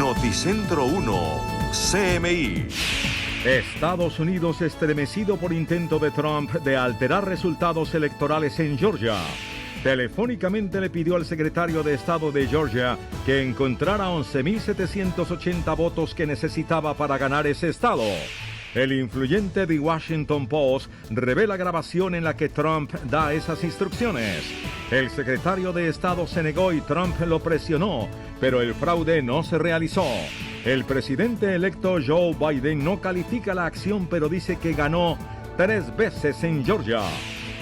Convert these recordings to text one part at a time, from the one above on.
Noticentro 1, CMI. Estados Unidos estremecido por intento de Trump de alterar resultados electorales en Georgia. Telefónicamente le pidió al secretario de Estado de Georgia que encontrara 11.780 votos que necesitaba para ganar ese estado. El influyente The Washington Post revela grabación en la que Trump da esas instrucciones. El secretario de Estado se negó y Trump lo presionó, pero el fraude no se realizó. El presidente electo Joe Biden no califica la acción, pero dice que ganó 3 veces en Georgia.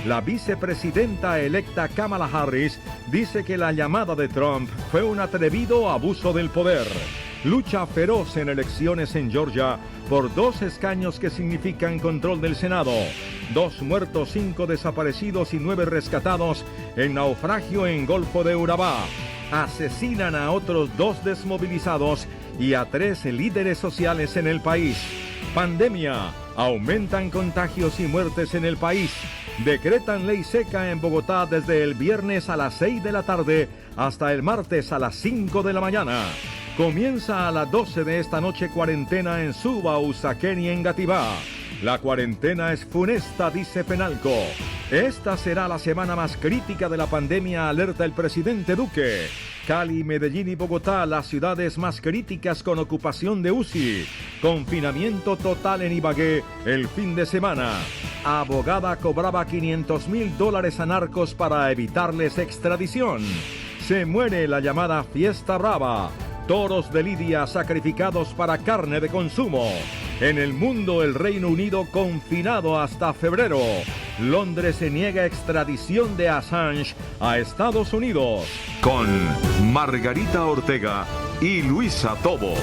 La vicepresidenta electa Kamala Harris dice que la llamada de Trump fue un atrevido abuso del poder. Lucha feroz en elecciones en Georgia por 2 escaños que significan control del Senado. 2 muertos, 5 desaparecidos y 9 rescatados en naufragio en Golfo de Urabá. Asesinan a otros 2 desmovilizados y a 3 líderes sociales en el país. Pandemia. Aumentan contagios y muertes en el país. Decretan ley seca en Bogotá desde el viernes a las 6 de la tarde hasta el martes a las 5 de la mañana. Comienza a las 12 de esta noche cuarentena en Suba, Usaquén y Engativá. La cuarentena es funesta, dice Penalco. Esta será la semana más crítica de la pandemia, alerta el presidente Duque. Cali, Medellín y Bogotá, las ciudades más críticas con ocupación de UCI. Confinamiento total en Ibagué el fin de semana. Abogada cobraba $500,000 a narcos para evitarles extradición. Se muere la llamada Fiesta Brava. Toros de lidia sacrificados para carne de consumo. En el mundo, el Reino Unido confinado hasta febrero. Londres se niega extradición de Assange a Estados Unidos. Con Margarita Ortega y Luisa Tobo.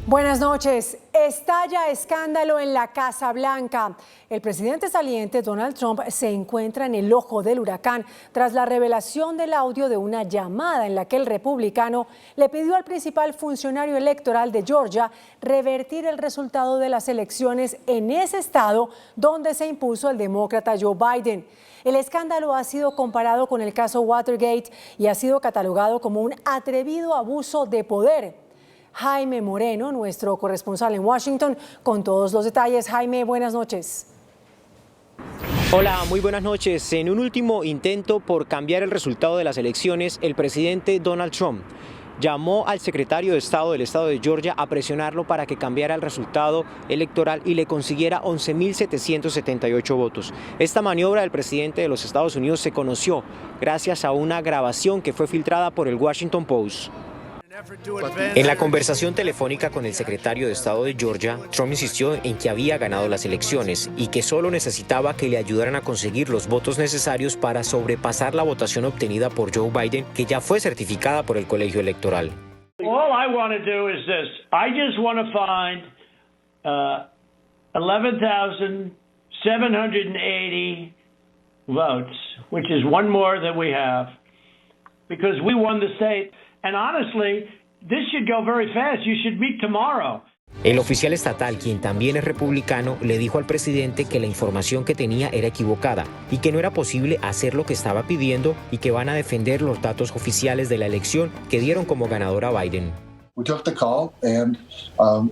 Buenas noches. Estalla escándalo en la Casa Blanca. El presidente saliente Donald Trump se encuentra en el ojo del huracán tras la revelación del audio de una llamada en la que el republicano le pidió al principal funcionario electoral de Georgia revertir el resultado de las elecciones en ese estado donde se impuso el demócrata Joe Biden. El escándalo ha sido comparado con el caso Watergate y ha sido catalogado como un atrevido abuso de poder. Jaime Moreno, nuestro corresponsal en Washington, con todos los detalles. Jaime, buenas noches. Hola, muy buenas noches. En un último intento por cambiar el resultado de las elecciones, el presidente Donald Trump llamó al secretario de Estado del estado de Georgia a presionarlo para que cambiara el resultado electoral y le consiguiera 11.778 votos. Esta maniobra del presidente de los Estados Unidos se conoció gracias a una grabación que fue filtrada por el Washington Post. En la conversación telefónica con el secretario de Estado de Georgia, Trump insistió en que había ganado las elecciones y que solo necesitaba que le ayudaran a conseguir los votos necesarios para sobrepasar la votación obtenida por Joe Biden, que ya fue certificada por el colegio electoral. All I want to do is this. I just want to find 11,780 votes, which is one more than we have, because we won the state. And honestly, this should go very fast. You should meet tomorrow. El oficial estatal, quien también es republicano, le dijo al presidente que la información que tenía era equivocada y que no era posible hacer lo que estaba pidiendo y que van a defender los datos oficiales de la elección que dieron como ganador a Biden. We took the call and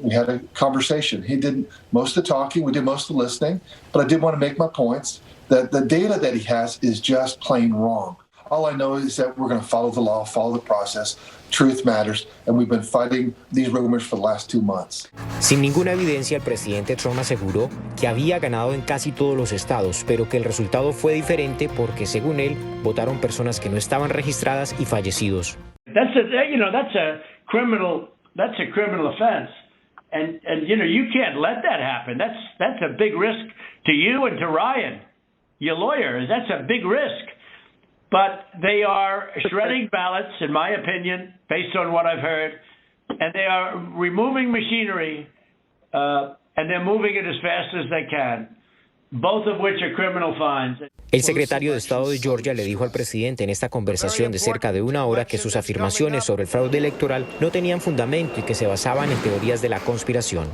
we had a conversation. He did most of the talking, we did most of the listening, but I did want to make my points that the data that he has is just plain wrong. All I know is that we're going to follow the law, follow the process. Truth matters, and we've been fighting these rumors for the last 2 months. Sin ninguna evidencia, el presidente Trump aseguró que había ganado en casi todos los estados, pero que el resultado fue diferente porque, según él, votaron personas que no estaban registradas y fallecidos. That's a criminal offense, and you can't let that happen. That's a big risk to you and to Ryan, your lawyer. That's a big risk. But they are shredding ballots, in my opinion, based on what I've heard, and they are removing machinery, and they're moving it as fast as they can, both of which are criminal fines. El secretario de Estado de Georgia le dijo al presidente en esta conversación de cerca de 1 hora que sus afirmaciones sobre el fraude electoral no tenían fundamento y que se basaban en teorías de la conspiración.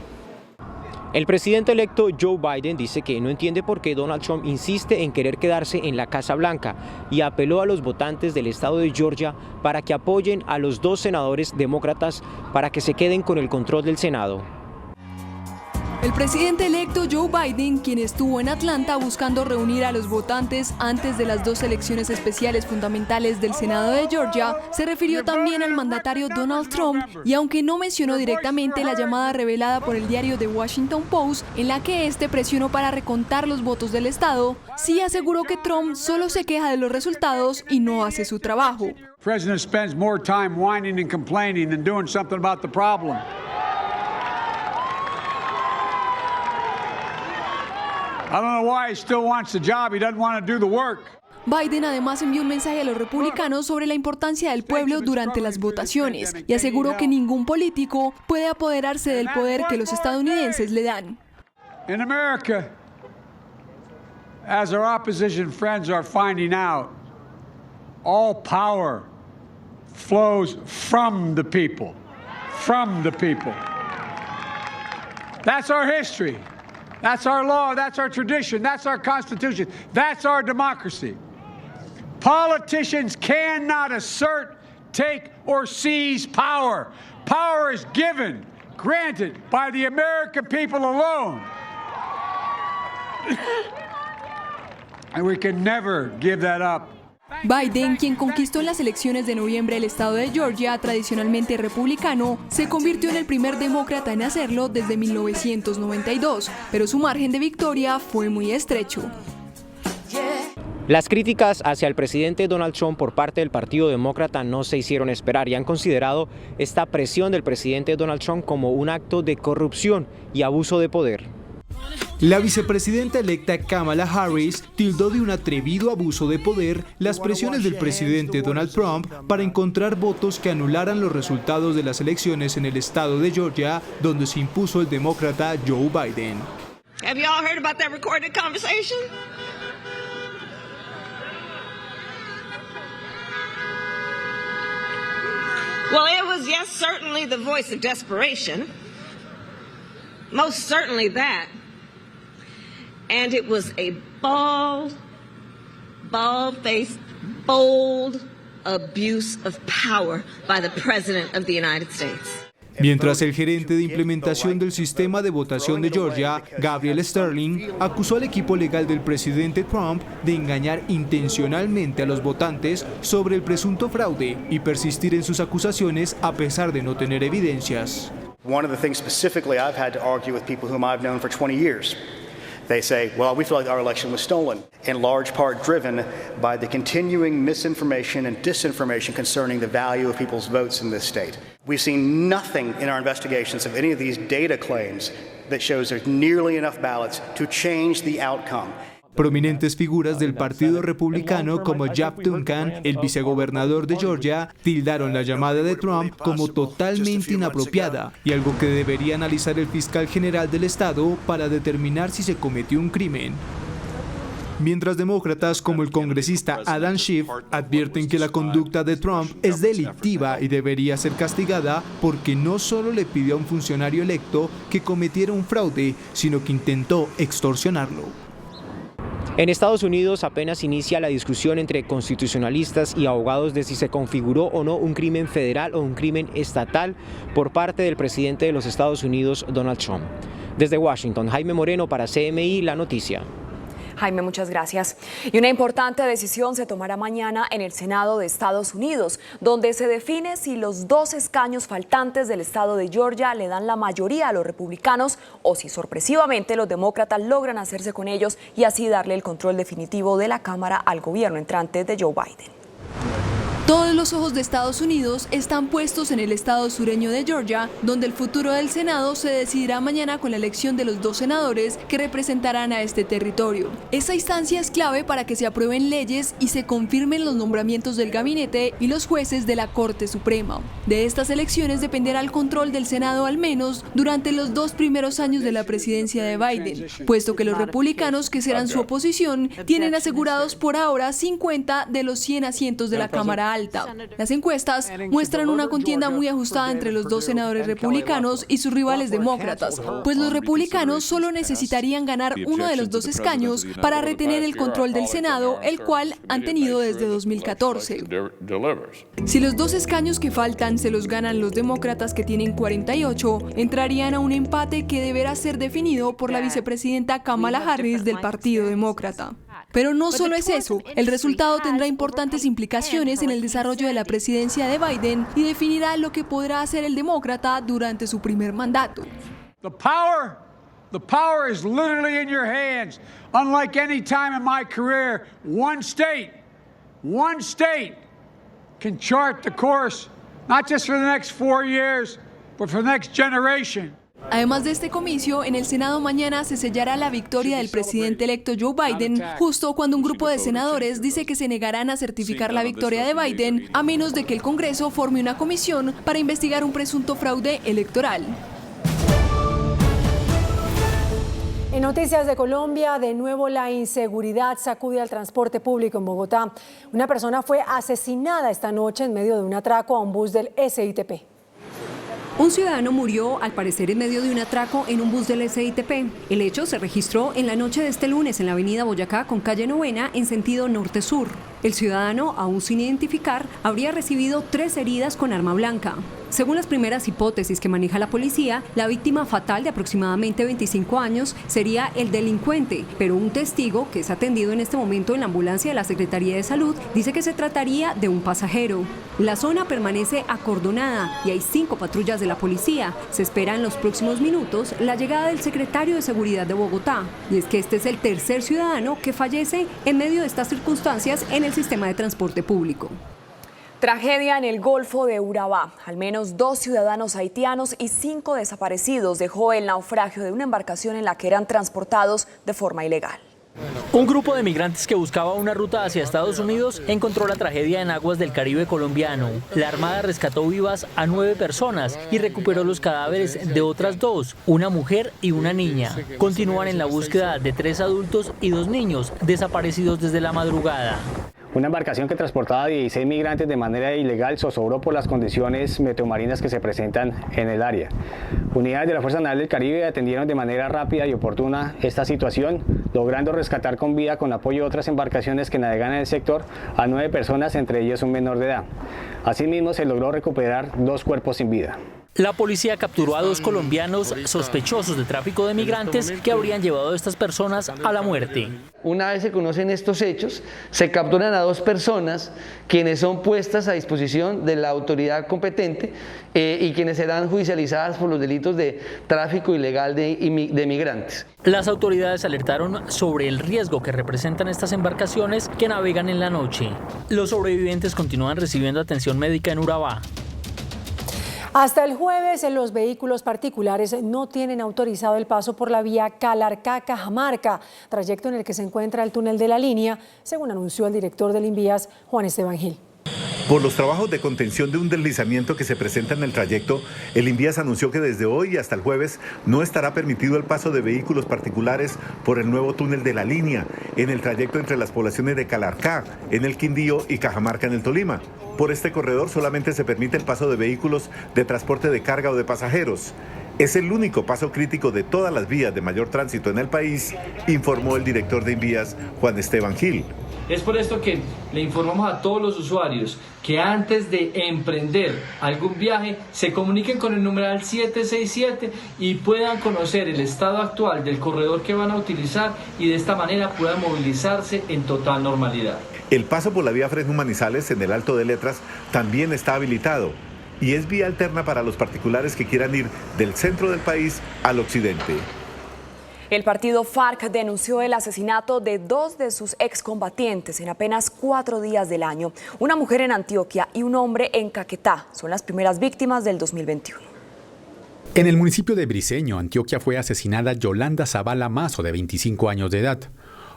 El presidente electo Joe Biden dice que no entiende por qué Donald Trump insiste en querer quedarse en la Casa Blanca y apeló a los votantes del estado de Georgia para que apoyen a los 2 senadores demócratas para que se queden con el control del Senado. El presidente electo Joe Biden, quien estuvo en Atlanta buscando reunir a los votantes antes de las 2 elecciones especiales fundamentales del Senado de Georgia, se refirió también al mandatario Donald Trump y aunque no mencionó directamente la llamada revelada por el diario The Washington Post, en la que este presionó para recontar los votos del estado, sí aseguró que Trump solo se queja de los resultados y no hace su trabajo. The president spends more time whining and complaining than doing something about the problem. I don't know why he still wants the job. He doesn't want to do the work. Biden además envió un mensaje a los republicanos sobre la importancia del pueblo durante las votaciones y aseguró que ningún político puede apoderarse del poder que los estadounidenses le dan. In America, as our opposition friends are finding out, all power flows from the people. From the people. That's our history. That's our law, that's our tradition, that's our Constitution, that's our democracy. Politicians cannot assert, take, or seize power. Power is given, granted by the American people alone. And we can never give that up. Biden, quien conquistó en las elecciones de noviembre el estado de Georgia, tradicionalmente republicano, se convirtió en el primer demócrata en hacerlo desde 1992, pero su margen de victoria fue muy estrecho. Las críticas hacia el presidente Donald Trump por parte del Partido Demócrata no se hicieron esperar y han considerado esta presión del presidente Donald Trump como un acto de corrupción y abuso de poder. La vicepresidenta electa Kamala Harris tildó de un atrevido abuso de poder las presiones del presidente Donald Trump para encontrar votos que anularan los resultados de las elecciones en el estado de Georgia, donde se impuso el demócrata Joe Biden. Have you all heard about that recorded conversation? Well, it was, yes, certainly the voice of desperation. Most certainly that. And it was a bald-faced, bold abuse of power by the President of the United States. Mientras el gerente de implementación del sistema de votación de Georgia, Gabriel Sterling, acusó al equipo legal del presidente Trump de engañar intencionalmente a los votantes sobre el presunto fraude y persistir en sus acusaciones a pesar de no tener evidencias. One of the things specifically I've had to argue with people whom I've known for 20 years. They say, well, we feel like our election was stolen, in large part driven by the continuing misinformation and disinformation concerning the value of people's votes in this state. We've seen nothing in our investigations of any of these data claims that shows there's nearly enough ballots to change the outcome. Prominentes figuras del Partido Republicano como Jeff Duncan, el vicegobernador de Georgia, tildaron la llamada de Trump como totalmente inapropiada y algo que debería analizar el fiscal general del estado para determinar si se cometió un crimen. Mientras demócratas como el congresista Adam Schiff advierten que la conducta de Trump es delictiva y debería ser castigada porque no solo le pidió a un funcionario electo que cometiera un fraude, sino que intentó extorsionarlo. En Estados Unidos apenas inicia la discusión entre constitucionalistas y abogados de si se configuró o no un crimen federal o un crimen estatal por parte del presidente de los Estados Unidos, Donald Trump. Desde Washington, Jaime Moreno para CMI La Noticia. Jaime, muchas gracias. Y una importante decisión se tomará mañana en el Senado de Estados Unidos, donde se define si los 2 escaños faltantes del estado de Georgia le dan la mayoría a los republicanos o si sorpresivamente los demócratas logran hacerse con ellos y así darle el control definitivo de la Cámara al gobierno entrante de Joe Biden. Todos los ojos de Estados Unidos están puestos en el estado sureño de Georgia, donde el futuro del Senado se decidirá mañana con la elección de los 2 senadores que representarán a este territorio. Esta instancia es clave para que se aprueben leyes y se confirmen los nombramientos del gabinete y los jueces de la Corte Suprema. De estas elecciones dependerá el control del Senado al menos durante los 2 primeros años de la presidencia de Biden, puesto que los republicanos, que serán su oposición, tienen asegurados por ahora 50 de los 100 asientos de la Cámara alta. Las encuestas muestran una contienda muy ajustada entre los dos senadores republicanos y sus rivales demócratas, pues los republicanos solo necesitarían ganar uno de los dos escaños para retener el control del Senado, el cual han tenido desde 2014. Si los dos escaños que faltan se los ganan los demócratas, que tienen 48, entrarían a un empate que deberá ser definido por la vicepresidenta Kamala Harris del Partido Demócrata. Pero no solo es eso, el resultado tendrá importantes implicaciones en el desarrollo de la presidencia de Biden y definirá lo que podrá hacer el demócrata durante su primer mandato. The power is literally in your hands. Unlike any time in my career, one state can chart the course, not just for the next 4 years, but for the next generation. Además de este comicio, en el Senado mañana se sellará la victoria del presidente electo Joe Biden, justo cuando un grupo de senadores dice que se negarán a certificar la victoria de Biden, a menos de que el Congreso forme una comisión para investigar un presunto fraude electoral. En noticias de Colombia, de nuevo la inseguridad sacude al transporte público en Bogotá. Una persona fue asesinada esta noche en medio de un atraco a un bus del SITP. Un ciudadano murió, al parecer, en medio de un atraco en un bus del SITP. El hecho se registró en la noche de este lunes en la avenida Boyacá con calle Novena en sentido norte-sur. El ciudadano, aún sin identificar, habría recibido 3 heridas con arma blanca. Según las primeras hipótesis que maneja la policía, la víctima fatal de aproximadamente 25 años sería el delincuente, pero un testigo que es atendido en este momento en la ambulancia de la Secretaría de Salud dice que se trataría de un pasajero. La zona permanece acordonada y hay 5 patrullas de la policía. Se espera en los próximos minutos la llegada del secretario de Seguridad de Bogotá. Y es que este es el tercer ciudadano que fallece en medio de estas circunstancias en el sistema de transporte público. Tragedia en el Golfo de Urabá. Al menos 2 ciudadanos haitianos y 5 desaparecidos dejó el naufragio de una embarcación en la que eran transportados de forma ilegal. Un grupo de migrantes que buscaba una ruta hacia Estados Unidos encontró la tragedia en aguas del Caribe colombiano. La Armada rescató vivas a 9 personas y recuperó los cadáveres de otras 2, una mujer y una niña. Continúan en la búsqueda de 3 adultos y 2 niños desaparecidos desde la madrugada. Una embarcación que transportaba a 16 migrantes de manera ilegal zozobró por las condiciones meteomarinas que se presentan en el área. Unidades de la Fuerza Naval del Caribe atendieron de manera rápida y oportuna esta situación, logrando rescatar con vida, con apoyo de otras embarcaciones que navegan en el sector, a 9 personas, entre ellas un menor de edad. Asimismo, se logró recuperar 2 cuerpos sin vida. La policía capturó a 2 colombianos sospechosos de tráfico de migrantes que habrían llevado a estas personas a la muerte. Una vez se conocen estos hechos, se capturan a 2 personas quienes son puestas a disposición de la autoridad competente y quienes serán judicializadas por los delitos de tráfico ilegal de migrantes. Las autoridades alertaron sobre el riesgo que representan estas embarcaciones que navegan en la noche. Los sobrevivientes continúan recibiendo atención médica en Urabá. Hasta el jueves, los vehículos particulares no tienen autorizado el paso por la vía Calarcá-Cajamarca, trayecto en el que se encuentra el túnel de la línea, según anunció el director del Invías, Juan Esteban Gil. Por los trabajos de contención de un deslizamiento que se presenta en el trayecto, el Invías anunció que desde hoy hasta el jueves no estará permitido el paso de vehículos particulares por el nuevo túnel de la línea, en el trayecto entre las poblaciones de Calarcá, en el Quindío, y Cajamarca, en el Tolima. Por este corredor solamente se permite el paso de vehículos de transporte de carga o de pasajeros. Es el único paso crítico de todas las vías de mayor tránsito en el país, informó el director de Invías, Juan Esteban Gil. Es por esto que le informamos a todos los usuarios que antes de emprender algún viaje se comuniquen con el numeral 767 y puedan conocer el estado actual del corredor que van a utilizar y de esta manera puedan movilizarse en total normalidad. El paso por la vía Fresno-Manizales en el Alto de Letras también está habilitado y es vía alterna para los particulares que quieran ir del centro del país al occidente. El partido FARC denunció el asesinato de 2 de sus excombatientes en apenas 4 días del año. Una mujer en Antioquia y un hombre en Caquetá son las primeras víctimas del 2021. En el municipio de Briceño, Antioquia, fue asesinada Yolanda Zavala Mazo, de 25 años de edad.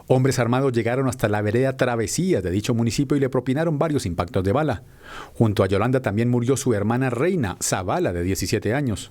Hombres armados llegaron hasta la vereda Travesías de dicho municipio y le propinaron varios impactos de bala. Junto a Yolanda también murió su hermana Reina Zavala, de 17 años.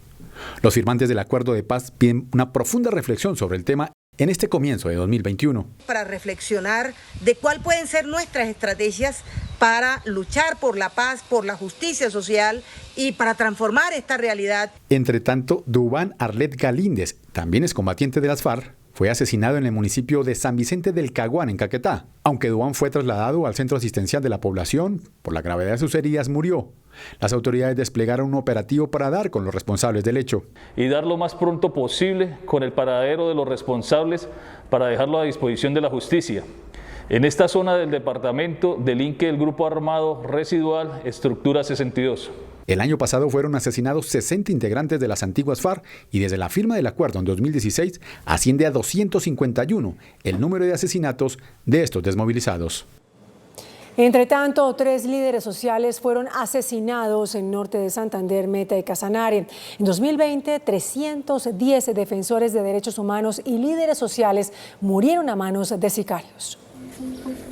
Los firmantes del acuerdo de paz piden una profunda reflexión sobre el tema en este comienzo de 2021. Para reflexionar de cuáles pueden ser nuestras estrategias para luchar por la paz, por la justicia social y para transformar esta realidad. Entre tanto, Duván Arlet Galíndez, también excombatiente de las FARC, fue asesinado en el municipio de San Vicente del Caguán, en Caquetá. Aunque Duván fue trasladado al centro asistencial de la población, por la gravedad de sus heridas murió. Las autoridades desplegaron un operativo para dar con los responsables del hecho. Y dar lo más pronto posible con el paradero de los responsables para dejarlo a disposición de la justicia. En esta zona del departamento delinque el grupo armado residual Estructura 62. El año pasado fueron asesinados 60 integrantes de las antiguas FARC y desde la firma del acuerdo en 2016 asciende a 251 el número de asesinatos de estos desmovilizados. Entre tanto, 3 líderes sociales fueron asesinados en norte de Santander, Meta y Casanare. En 2020, 310 defensores de derechos humanos y líderes sociales murieron a manos de sicarios.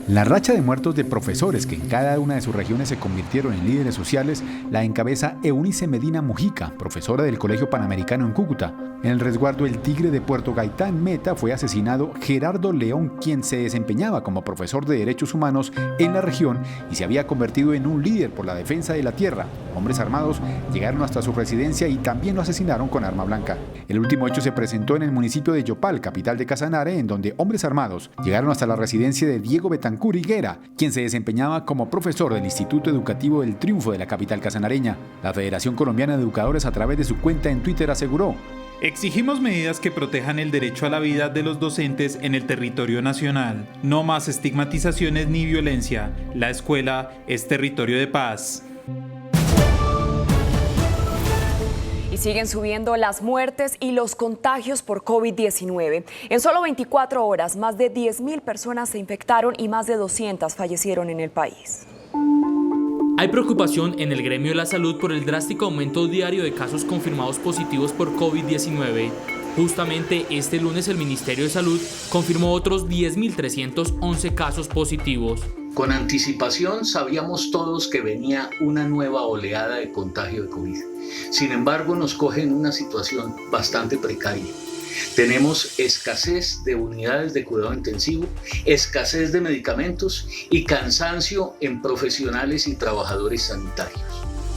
La racha de muertos de profesores que en cada una de sus regiones se convirtieron en líderes sociales la encabeza Eunice Medina Mujica, profesora del Colegio Panamericano en Cúcuta. En el resguardo El Tigre de Puerto Gaitán, Meta, fue asesinado Gerardo León, quien se desempeñaba como profesor de derechos humanos en la región y se había convertido en un líder por la defensa de la tierra. Hombres armados llegaron hasta su residencia y también lo asesinaron con arma blanca. El último hecho se presentó en el municipio de Yopal, capital de Casanare, en donde hombres armados llegaron hasta la residencia de Diego Betancur Higuera, quien se desempeñaba como profesor del Instituto Educativo del Triunfo de la capital casanareña. La Federación Colombiana de Educadores, a través de su cuenta en Twitter, aseguró: exigimos medidas que protejan el derecho a la vida de los docentes en el territorio nacional. No más estigmatizaciones ni violencia. La escuela es territorio de paz. Y siguen subiendo las muertes y los contagios por COVID-19. En solo 24 horas, más de 10.000 personas se infectaron y más de 200 fallecieron en el país. Hay preocupación en el gremio de la salud por el drástico aumento diario de casos confirmados positivos por COVID-19. Justamente este lunes el Ministerio de Salud confirmó otros 10.311 casos positivos. Con anticipación sabíamos todos que venía una nueva oleada de contagio de COVID. Sin embargo, nos coge en una situación bastante precaria. Tenemos escasez de unidades de cuidado intensivo, escasez de medicamentos y cansancio en profesionales y trabajadores sanitarios.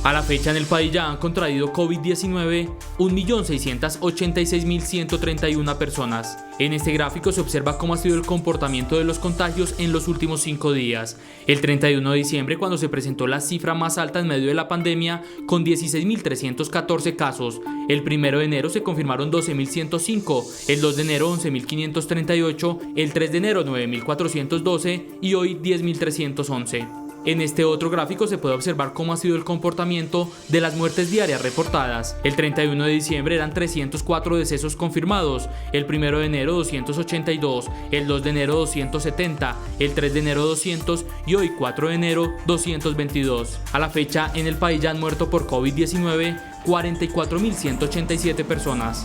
A la fecha en el país ya han contraído COVID-19 1.686.131 personas. En este gráfico se observa cómo ha sido el comportamiento de los contagios en los últimos 5 días. El 31 de diciembre, cuando se presentó la cifra más alta en medio de la pandemia, con 16.314 casos. El 1 de enero se confirmaron 12.105, el 2 de enero 11.538, el 3 de enero 9.412 y hoy 10.311. En este otro gráfico se puede observar cómo ha sido el comportamiento de las muertes diarias reportadas. El 31 de diciembre eran 304 decesos confirmados, el 1 de enero 282, el 2 de enero 270, el 3 de enero 200 y hoy 4 de enero 222. A la fecha en el país ya han muerto por COVID-19 44.187 personas.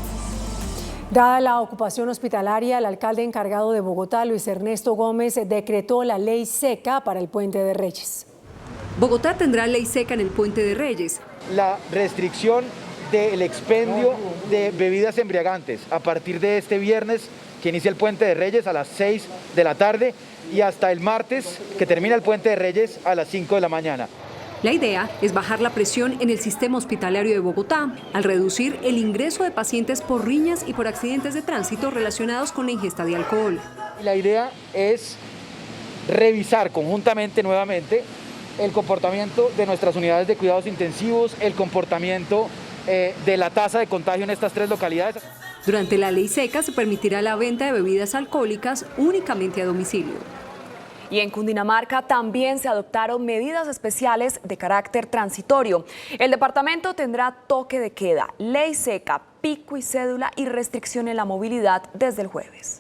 Dada la ocupación hospitalaria, el alcalde encargado de Bogotá, Luis Ernesto Gómez, decretó la ley seca para el Puente de Reyes. Bogotá tendrá ley seca en el Puente de Reyes. La restricción del expendio de bebidas embriagantes a partir de este viernes, que inicia el Puente de Reyes a las 6 de la tarde y hasta el martes, que termina el Puente de Reyes a las 5 de la mañana. La idea es bajar la presión en el sistema hospitalario de Bogotá, al reducir el ingreso de pacientes por riñas y por accidentes de tránsito relacionados con la ingesta de alcohol. La idea es revisar conjuntamente nuevamente el comportamiento de nuestras unidades de cuidados intensivos, el comportamiento de la tasa de contagio en estas 3 localidades. Durante la ley seca se permitirá la venta de bebidas alcohólicas únicamente a domicilio. Y en Cundinamarca también se adoptaron medidas especiales de carácter transitorio. El departamento tendrá toque de queda, ley seca, pico y cédula y restricción en la movilidad desde el jueves.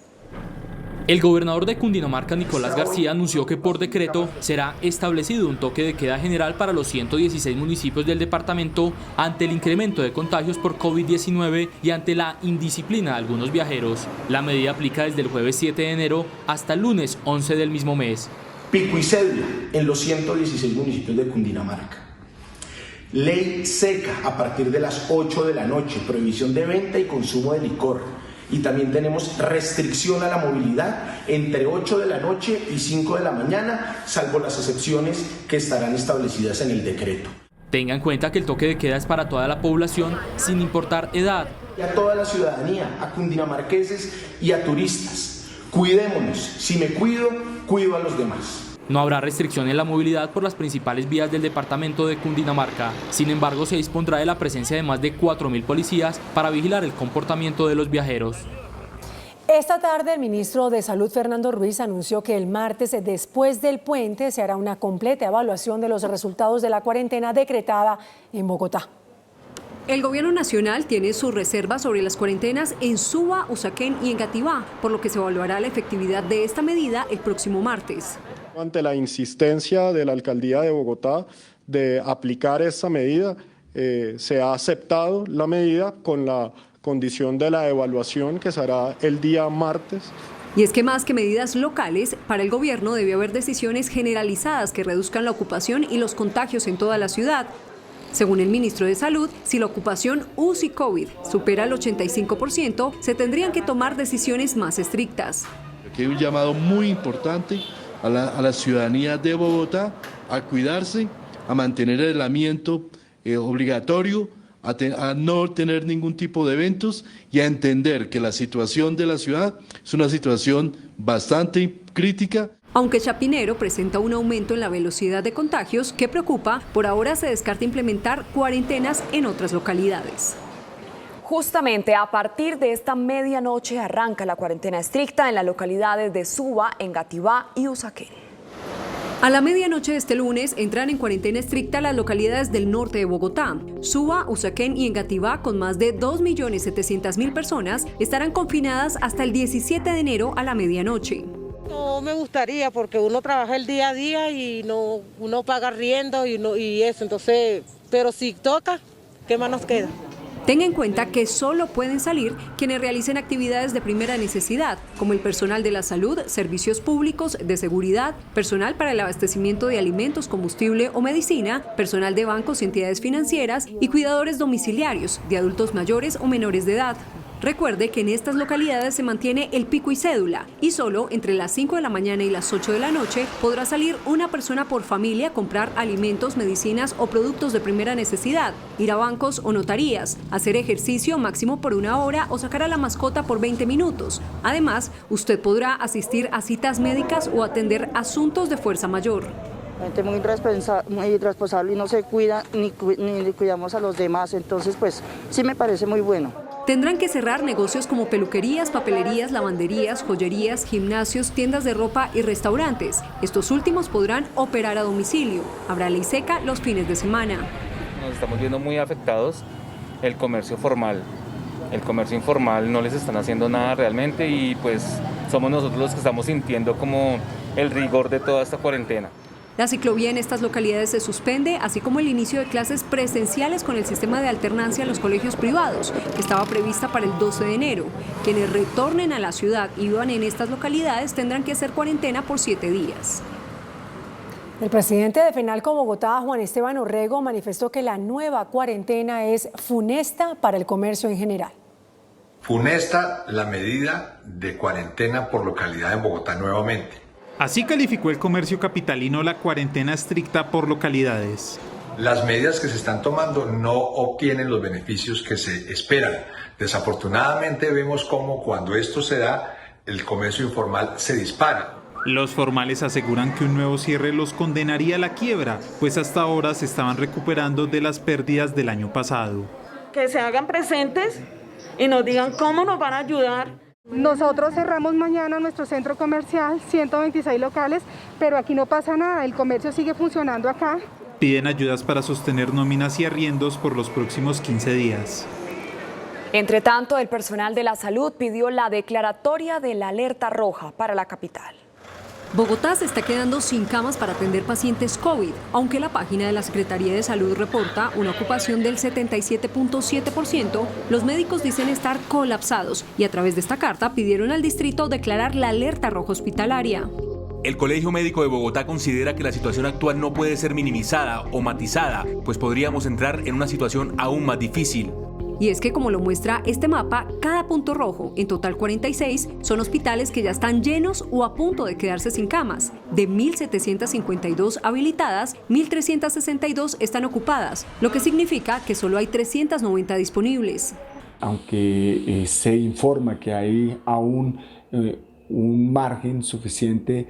El gobernador de Cundinamarca, Nicolás García, anunció que por decreto será establecido un toque de queda general para los 116 municipios del departamento ante el incremento de contagios por COVID-19 y ante la indisciplina de algunos viajeros. La medida aplica desde el jueves 7 de enero hasta el lunes 11 del mismo mes. Pico y cédula en los 116 municipios de Cundinamarca. Ley seca a partir de las 8 de la noche, prohibición de venta y consumo de licor. y también tenemos restricción a la movilidad entre 8 de la noche y 5 de la mañana, salvo las excepciones que estarán establecidas en el decreto. Tenga en cuenta que el toque de queda es para toda la población, sin importar edad. Y a toda la ciudadanía, a cundinamarqueses y a turistas. Cuidémonos, si me cuido, cuido a los demás. No habrá restricción en la movilidad por las principales vías del departamento de Cundinamarca. Sin embargo, se dispondrá de la presencia de más de 4.000 policías para vigilar el comportamiento de los viajeros. Esta tarde el ministro de Salud, Fernando Ruiz, anunció que el martes, después del puente, se hará una completa evaluación de los resultados de la cuarentena decretada en Bogotá. El gobierno nacional tiene sus reservas sobre las cuarentenas en Suba, Usaquén y Engativá, por lo que se evaluará la efectividad de esta medida el próximo martes. Ante la insistencia de la alcaldía de Bogotá de aplicar esta medida, se ha aceptado la medida con la condición de la evaluación que se hará el día martes. Y es que más que medidas locales, para el gobierno debe haber decisiones generalizadas que reduzcan la ocupación y los contagios en toda la ciudad. Según el ministro de Salud, si la ocupación UCI COVID supera el 85%, se tendrían que tomar decisiones más estrictas. Aquí hay un llamado muy importante a la ciudadanía de Bogotá a cuidarse, a mantener el aislamiento obligatorio, a no tener ningún tipo de eventos y a entender que la situación de la ciudad es una situación bastante crítica. Aunque Chapinero presenta un aumento en la velocidad de contagios que preocupa, por ahora se descarta implementar cuarentenas en otras localidades. Justamente a partir de esta medianoche arranca la cuarentena estricta en las localidades de Suba, Engativá y Usaquén. A la medianoche de este lunes entran en cuarentena estricta las localidades del norte de Bogotá. Suba, Usaquén y Engativá, con más de 2.700.000 personas, estarán confinadas hasta el 17 de enero a la medianoche. No me gustaría porque uno trabaja el día a día y uno paga arriendo y eso, entonces, pero si toca, ¿qué más nos queda? Tenga en cuenta que solo pueden salir quienes realicen actividades de primera necesidad, como el personal de la salud, servicios públicos, de seguridad, personal para el abastecimiento de alimentos, combustible o medicina, personal de bancos y entidades financieras y cuidadores domiciliarios de adultos mayores o menores de edad. Recuerde que en estas localidades se mantiene el pico y cédula y solo entre las 5 de la mañana y las 8 de la noche podrá salir una persona por familia a comprar alimentos, medicinas o productos de primera necesidad, ir a bancos o notarías, hacer ejercicio máximo por 1 hora o sacar a la mascota por 20 minutos. Además, usted podrá asistir a citas médicas o atender asuntos de fuerza mayor. Gente muy irresponsable y no se cuida ni cuidamos a los demás, entonces pues sí me parece muy bueno. Tendrán que cerrar negocios como peluquerías, papelerías, lavanderías, joyerías, gimnasios, tiendas de ropa y restaurantes. Estos últimos podrán operar a domicilio. Habrá ley seca los fines de semana. Nos estamos viendo muy afectados el comercio formal. El comercio informal no les están haciendo nada realmente y pues somos nosotros los que estamos sintiendo como el rigor de toda esta cuarentena. La ciclovía en estas localidades se suspende, así como el inicio de clases presenciales con el sistema de alternancia en los colegios privados, que estaba prevista para el 12 de enero. Quienes retornen a la ciudad y vivan en estas localidades tendrán que hacer cuarentena por 7 días. El presidente de FENALCO Bogotá, Juan Esteban Orrego, manifestó que la nueva cuarentena es funesta para el comercio en general. Funesta la medida de cuarentena por localidad en Bogotá nuevamente. Así calificó el comercio capitalino la cuarentena estricta por localidades. Las medidas que se están tomando no obtienen los beneficios que se esperan. Desafortunadamente vemos cómo cuando esto se da, el comercio informal se dispara. Los formales aseguran que un nuevo cierre los condenaría a la quiebra, pues hasta ahora se estaban recuperando de las pérdidas del año pasado. Que se hagan presentes y nos digan cómo nos van a ayudar. Nosotros cerramos mañana nuestro centro comercial, 126 locales, pero aquí no pasa nada, el comercio sigue funcionando acá. Piden ayudas para sostener nóminas y arriendos por los próximos 15 días. Entre tanto, el personal de la salud pidió la declaratoria de la alerta roja para la capital. Bogotá se está quedando sin camas para atender pacientes COVID, aunque la página de la Secretaría de Salud reporta una ocupación del 77.7%, los médicos dicen estar colapsados y a través de esta carta pidieron al distrito declarar la alerta roja hospitalaria. El Colegio Médico de Bogotá considera que la situación actual no puede ser minimizada o matizada, pues podríamos entrar en una situación aún más difícil. Y es que, como lo muestra este mapa, cada punto rojo, en total 46, son hospitales que ya están llenos o a punto de quedarse sin camas. De 1.752 habilitadas, 1.362 están ocupadas, lo que significa que solo hay 390 disponibles. Aunque se informa que hay aún un margen suficiente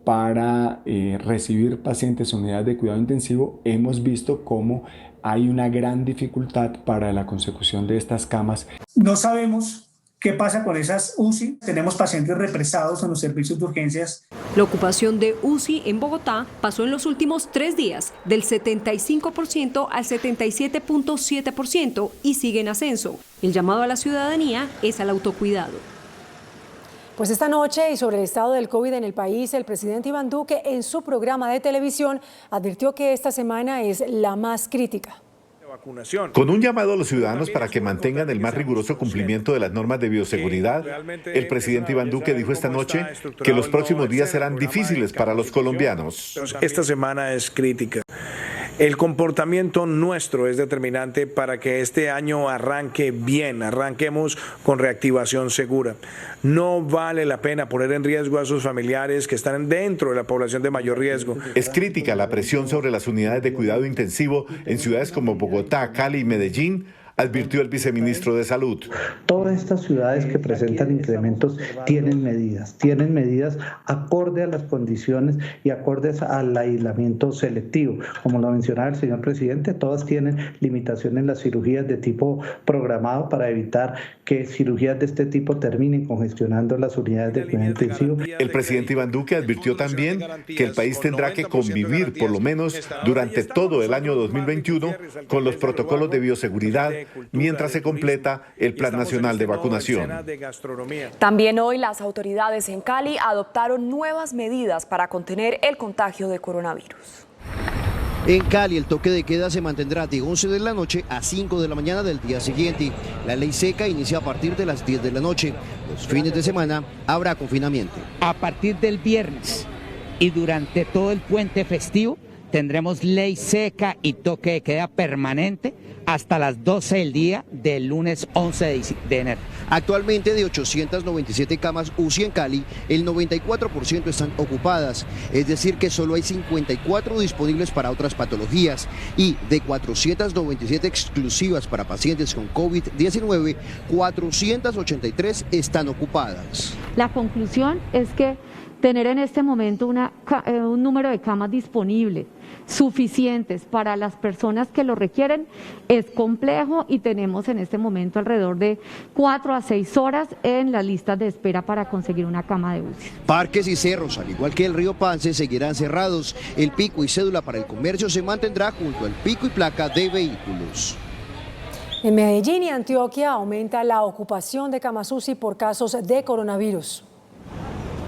para recibir pacientes en unidades de cuidado intensivo, hemos visto cómo hay una gran dificultad para la consecución de estas camas. No sabemos qué pasa con esas UCI. Tenemos pacientes represados en los servicios de urgencias. La ocupación de UCI en Bogotá pasó en los últimos 3 días del 75% al 77.7% y sigue en ascenso. El llamado a la ciudadanía es al autocuidado. Pues esta noche, y sobre el estado del COVID en el país, el presidente Iván Duque en su programa de televisión advirtió que esta semana es la más crítica. Con un llamado a los ciudadanos para que mantengan el más riguroso cumplimiento de las normas de bioseguridad, el presidente Iván Duque dijo esta noche que los próximos días serán difíciles para los colombianos. Esta semana es crítica. El comportamiento nuestro es determinante para que este año arranque bien, arranquemos con reactivación segura. No vale la pena poner en riesgo a sus familiares que están dentro de la población de mayor riesgo. Es crítica la presión sobre las unidades de cuidado intensivo en ciudades como Bogotá, Cali y Medellín, advirtió el viceministro de Salud. Todas estas ciudades que presentan incrementos tienen medidas acorde a las condiciones y acordes al aislamiento selectivo. Como lo mencionaba el señor presidente, todas tienen limitaciones en las cirugías de tipo programado para evitar que cirugías de este tipo terminen congestionando las unidades de cuidado intensivo. El presidente Iván Duque advirtió también que el país tendrá que convivir por lo menos durante todo el año 2021 con los protocolos de bioseguridad mientras se completa el Plan Nacional de Vacunación. También hoy las autoridades en Cali adoptaron nuevas medidas para contener el contagio de coronavirus. En Cali el toque de queda se mantendrá de 11 de la noche a 5 de la mañana del día siguiente. La ley seca inicia a partir de las 10 de la noche. Los fines de semana habrá confinamiento. A partir del viernes y durante todo el puente festivo tendremos ley seca y toque de queda permanente hasta las 12 del día del lunes 11 de enero. Actualmente de 897 camas UCI en Cali, el 94% están ocupadas, es decir que solo hay 54 disponibles para otras patologías y de 497 exclusivas para pacientes con COVID-19, 483 están ocupadas. La conclusión es que tener en este momento un número de camas disponibles suficientes para las personas que lo requieren es complejo y tenemos en este momento alrededor de 4 a 6 horas en las listas de espera para conseguir una cama de UCI. Parques y cerros, al igual que el río Pance, seguirán cerrados. El pico y cédula para el comercio se mantendrá junto al pico y placa de vehículos. En Medellín y Antioquia aumenta la ocupación de camas UCI por casos de coronavirus.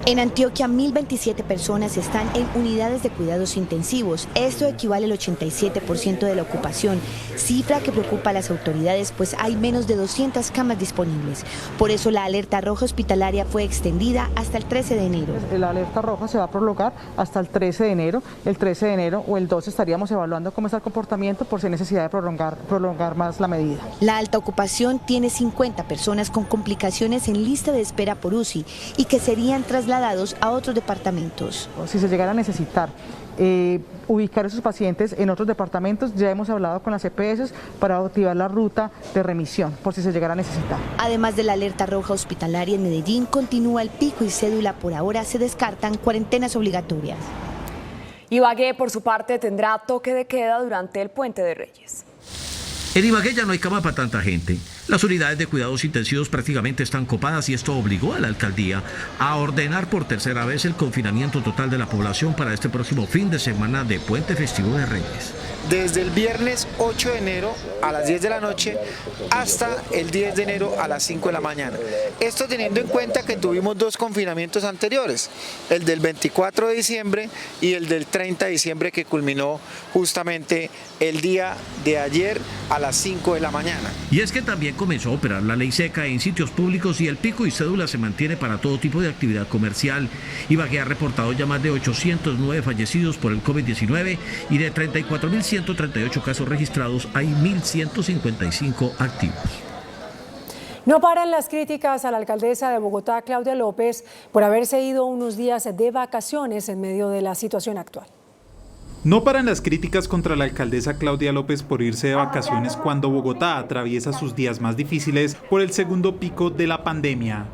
En Antioquia, 1.027 personas están en unidades de cuidados intensivos. Esto equivale al 87% de la ocupación, cifra que preocupa a las autoridades, pues hay menos de 200 camas disponibles. Por eso la alerta roja hospitalaria fue extendida hasta el 13 de enero. La alerta roja se va a prolongar hasta el 13 de enero. El 13 de enero o el 12 estaríamos evaluando cómo está el comportamiento por si hay necesidad de prolongar más la medida. La alta ocupación tiene 50 personas con complicaciones en lista de espera por UCI y que serían trasladados a otros departamentos. Si se llegara a necesitar ubicar a esos pacientes en otros departamentos, ya hemos hablado con las EPS para activar la ruta de remisión, por si se llegara a necesitar. Además de la alerta roja hospitalaria en Medellín, continúa el pico y cédula. Por ahora se descartan cuarentenas obligatorias. Ibagué, por su parte, tendrá toque de queda durante el Puente de Reyes. En Ibagué ya no hay cama para tanta gente. Las unidades de cuidados intensivos prácticamente están copadas y esto obligó a la alcaldía a ordenar por tercera vez el confinamiento total de la población para este próximo fin de semana de Puente Festivo de Reyes. Desde el viernes 8 de enero a las 10 de la noche hasta el 10 de enero a las 5 de la mañana. Esto teniendo en cuenta que tuvimos 2 confinamientos anteriores, el del 24 de diciembre y el del 30 de diciembre que culminó justamente el día de ayer a las 5 de la mañana. Y es que también comenzó a operar la ley seca en sitios públicos y el pico y cédula se mantiene para todo tipo de actividad comercial. Ibagué ha reportado ya más de 809 fallecidos por el COVID-19 y de 34.100 138 casos registrados, hay 1.155 activos. No paran las críticas a la alcaldesa de Bogotá, Claudia López, por haberse ido unos días de vacaciones en medio de la situación actual. No paran las críticas contra la alcaldesa Claudia López por irse de vacaciones cuando Bogotá atraviesa sus días más difíciles por el segundo pico de la pandemia.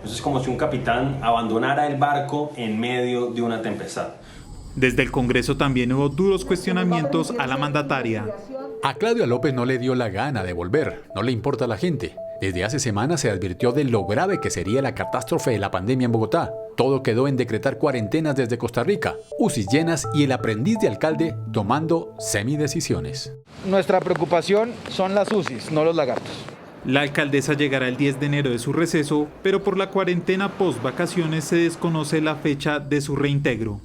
Es como si un capitán abandonara el barco en medio de una tempestad. Desde el Congreso también hubo duros cuestionamientos a la mandataria. A Claudia López no le dio la gana de volver, no le importa a la gente. Desde hace semanas se advirtió de lo grave que sería la catástrofe de la pandemia en Bogotá. Todo quedó en decretar cuarentenas desde Costa Rica, UCIs llenas y el aprendiz de alcalde tomando semidecisiones. Nuestra preocupación son las UCIs, no los lagartos. La alcaldesa llegará el 10 de enero de su receso, pero por la cuarentena post-vacaciones se desconoce la fecha de su reintegro.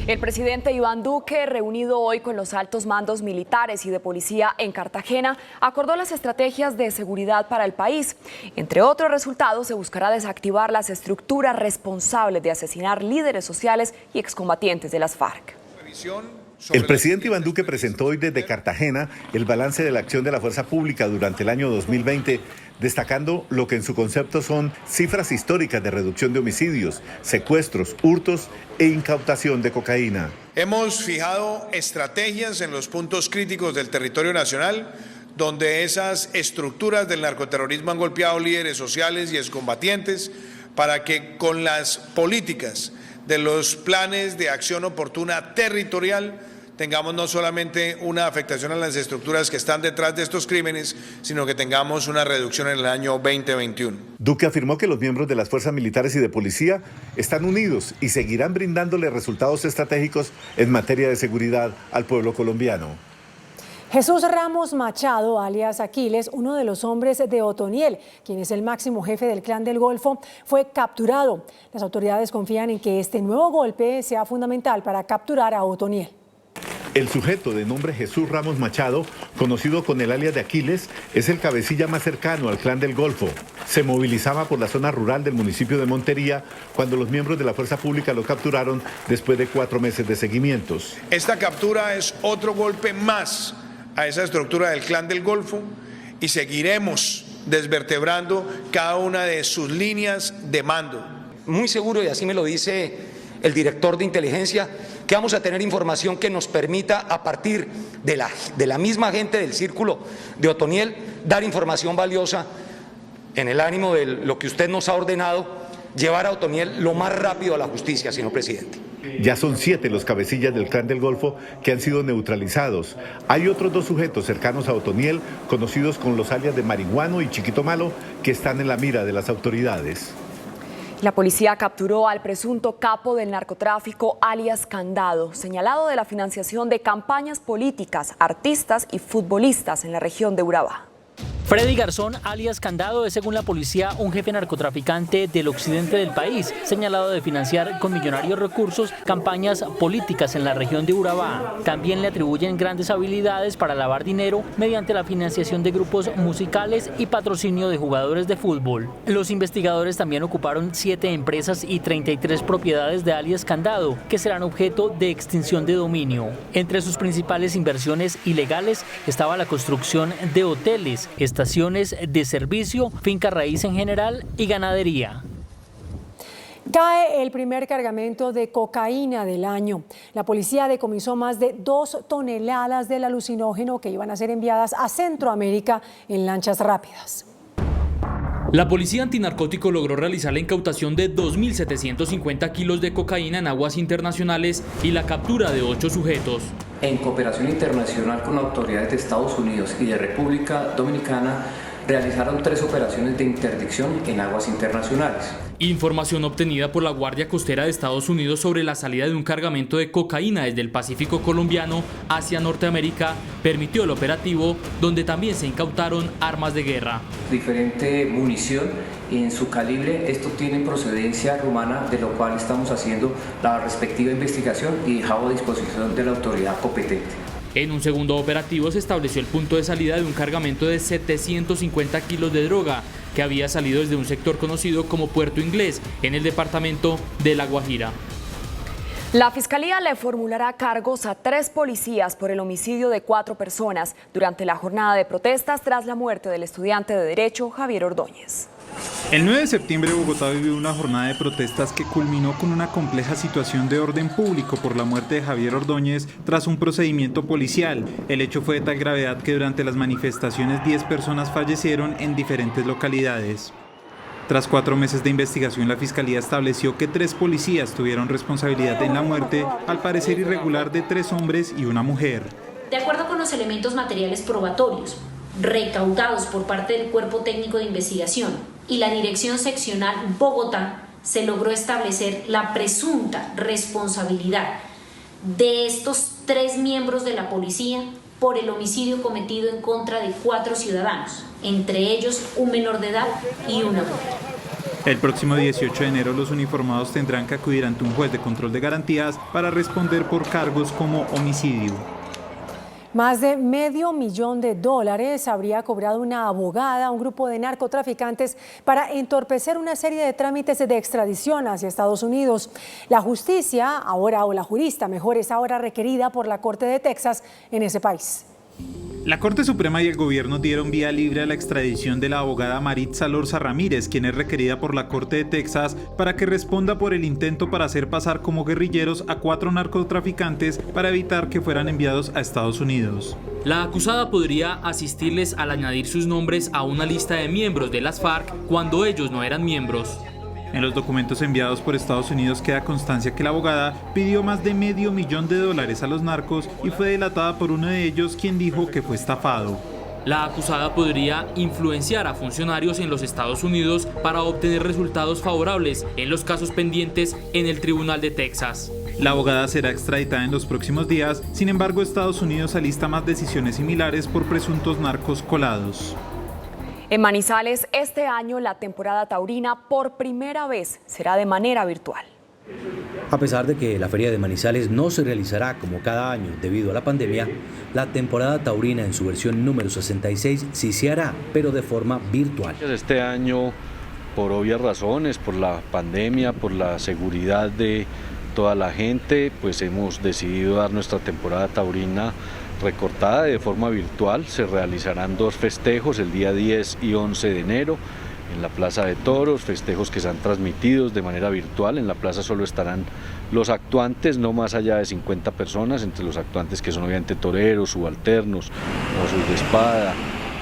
El presidente Iván Duque, reunido hoy con los altos mandos militares y de policía en Cartagena, acordó las estrategias de seguridad para el país. Entre otros resultados, se buscará desactivar las estructuras responsables de asesinar líderes sociales y excombatientes de las FARC. El presidente Iván Duque presentó hoy desde Cartagena el balance de la acción de la fuerza pública durante el año 2020, destacando lo que en su concepto son cifras históricas de reducción de homicidios, secuestros, hurtos e incautación de cocaína. Hemos fijado estrategias en los puntos críticos del territorio nacional, donde esas estructuras del narcoterrorismo han golpeado líderes sociales y excombatientes, para que con las políticas de los planes de acción oportuna territorial tengamos no solamente una afectación a las estructuras que están detrás de estos crímenes, sino que tengamos una reducción en el año 2021. Duque afirmó que los miembros de las fuerzas militares y de policía están unidos y seguirán brindándole resultados estratégicos en materia de seguridad al pueblo colombiano. Jesús Ramos Machado, alias Aquiles, uno de los hombres de Otoniel, quien es el máximo jefe del Clan del Golfo, fue capturado. Las autoridades confían en que este nuevo golpe sea fundamental para capturar a Otoniel. El sujeto de nombre Jesús Ramos Machado, conocido con el alias de Aquiles, es el cabecilla más cercano al Clan del Golfo. Se movilizaba por la zona rural del municipio de Montería cuando los miembros de la fuerza pública lo capturaron después de 4 meses de seguimientos. Esta captura es otro golpe más a esa estructura del Clan del Golfo y seguiremos desvertebrando cada una de sus líneas de mando. Muy seguro, y así me lo dice el director de inteligencia, que vamos a tener información que nos permita, a partir de la misma gente del círculo de Otoniel, dar información valiosa en el ánimo de lo que usted nos ha ordenado, llevar a Otoniel lo más rápido a la justicia, señor presidente. Ya son 7 los cabecillas del Clan del Golfo que han sido neutralizados. Hay otros 2 sujetos cercanos a Otoniel, conocidos con los alias de Marihuano y Chiquito Malo, que están en la mira de las autoridades. La policía capturó al presunto capo del narcotráfico, alias Candado, señalado de la financiación de campañas políticas, artistas y futbolistas en la región de Urabá. Freddy Garzón, alias Candado, es según la policía un jefe narcotraficante del occidente del país, señalado de financiar con millonarios recursos campañas políticas en la región de Urabá. También le atribuyen grandes habilidades para lavar dinero mediante la financiación de grupos musicales y patrocinio de jugadores de fútbol. Los investigadores también ocuparon 7 empresas y 33 propiedades de alias Candado, que serán objeto de extinción de dominio. Entre sus principales inversiones ilegales estaba la construcción de hoteles, estaciones de servicio, finca raíz en general y ganadería. Cae el primer cargamento de cocaína del año. La policía decomisó más de 2 toneladas del alucinógeno que iban a ser enviadas a Centroamérica en lanchas rápidas. La policía antinarcótico logró realizar la incautación de 2.750 kilos de cocaína en aguas internacionales y la captura de 8 sujetos. En cooperación internacional con autoridades de Estados Unidos y de República Dominicana, realizaron 3 operaciones de interdicción en aguas internacionales. Información obtenida por la Guardia Costera de Estados Unidos sobre la salida de un cargamento de cocaína desde el Pacífico colombiano hacia Norteamérica permitió el operativo, donde también se incautaron armas de guerra. Diferente munición en su calibre, esto tiene procedencia rumana, de lo cual estamos haciendo la respectiva investigación y dejado a disposición de la autoridad competente. En un segundo operativo se estableció el punto de salida de un cargamento de 750 kilos de droga que había salido desde un sector conocido como Puerto Inglés, en el departamento de La Guajira. La Fiscalía le formulará cargos a 3 policías por el homicidio de 4 personas durante la jornada de protestas tras la muerte del estudiante de Derecho Javier Ordóñez. El 9 de septiembre Bogotá vivió una jornada de protestas que culminó con una compleja situación de orden público por la muerte de Javier Ordóñez tras un procedimiento policial. El hecho fue de tal gravedad que durante las manifestaciones 10 personas fallecieron en diferentes localidades. Tras 4 meses de investigación, la Fiscalía estableció que 3 policías tuvieron responsabilidad en la muerte, al parecer irregular, de 3 hombres y una mujer. De acuerdo con los elementos materiales probatorios recaudados por parte del Cuerpo Técnico de Investigación y la Dirección Seccional Bogotá, se logró establecer la presunta responsabilidad de estos 3 miembros de la policía por el homicidio cometido en contra de 4 ciudadanos, entre ellos un menor de edad y una mujer. El próximo 18 de enero los uniformados tendrán que acudir ante un juez de control de garantías para responder por cargos como homicidio. Más de $500,000 habría cobrado una abogada a un grupo de narcotraficantes para entorpecer una serie de trámites de extradición hacia Estados Unidos. La justicia, la jurista mejor, es ahora requerida por la Corte de Texas en ese país. La Corte Suprema y el gobierno dieron vía libre a la extradición de la abogada Maritza Lorza Ramírez, quien es requerida por la Corte de Texas para que responda por el intento para hacer pasar como guerrilleros a 4 narcotraficantes para evitar que fueran enviados a Estados Unidos. La acusada podría asistirles al añadir sus nombres a una lista de miembros de las FARC cuando ellos no eran miembros. En los documentos enviados por Estados Unidos queda constancia que la abogada pidió más de $500,000 a los narcos y fue delatada por uno de ellos, quien dijo que fue estafado. La acusada podría influenciar a funcionarios en los Estados Unidos para obtener resultados favorables en los casos pendientes en el Tribunal de Texas. La abogada será extraditada en los próximos días, sin embargo Estados Unidos alista más decisiones similares por presuntos narcos colados. En Manizales, este año la temporada taurina por primera vez será de manera virtual. A pesar de que la Feria de Manizales no se realizará como cada año debido a la pandemia, la temporada taurina en su versión número 66 sí se hará, pero de forma virtual. Este año, por obvias razones, por la pandemia, por la seguridad de toda la gente, pues hemos decidido dar nuestra temporada taurina recortada de forma virtual. Se realizarán 2 festejos el día 10 y 11 de enero en la Plaza de Toros, festejos que serán transmitidos de manera virtual. En la plaza solo estarán los actuantes, no más allá de 50 personas, entre los actuantes que son obviamente toreros, subalternos, mozos de espada,